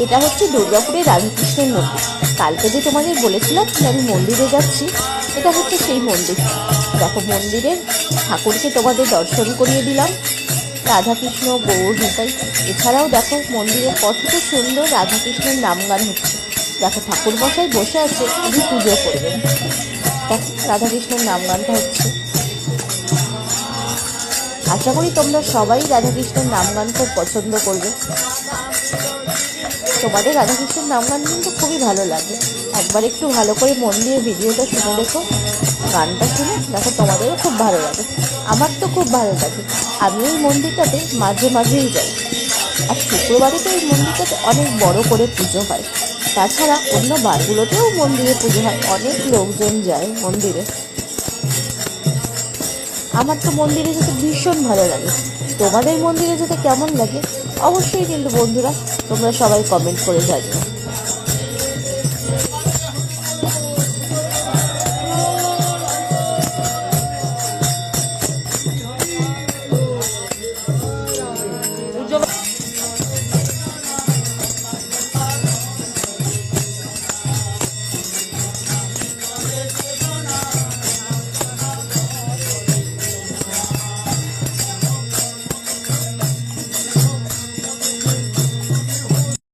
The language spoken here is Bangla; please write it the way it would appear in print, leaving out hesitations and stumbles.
এটা হচ্ছে দুর্গাপুরের রাধাকৃষ্ণের মন্দির। কালকে যে তোমাদের বলেছিলাম যে আমি মন্দিরে যাচ্ছি, এটা হচ্ছে সেই মন্দির। দেখো, মন্দিরের ঠাকুরকে তোমাদের দর্শন করিয়ে দিলাম, রাধাকৃষ্ণ গৌর নিতাই। এছাড়াও দেখো মন্দিরে কতটা সুন্দর রাধাকৃষ্ণের নাম গান হচ্ছে। দেখো ঠাকুর মশাই বসে আছে, উনি পুজো করবেন। দেখো রাধাকৃষ্ণের নাম গানটা হচ্ছে। আশা করি তোমরা সবাই রাধাকৃষ্ণের নাম গান খুব পছন্দ করবে। তোমাদের রাধাকৃষ্ণের নাম গান কিন্তু খুবই ভালো লাগে। একবার একটু ভালো করে মন দিয়ে ভিডিওটা শুনে দেখো, গানটা শুনে দেখো, তোমাদেরও খুব ভালো লাগে। আমার তো খুব ভালো লাগে। আমি এই মন্দিরটাতে মাঝে মাঝেই যাই। আর শুক্রবারে তো এই মন্দিরটাতে অনেক বড় করে পুজো হয়। তাছাড়া অন্য বারগুলোতেও মন্দিরে পুজো হয়, অনেক লোকজন যায় মন্দিরে। আমার তো মন্দিরে যেতে ভীষণ ভালো লাগে। তোমাদের মন্দিরে যেতে কেমন লাগে অবশ্যই কিন্তু বন্ধুরা তোমরা সবাই কমেন্ট করে জানিও।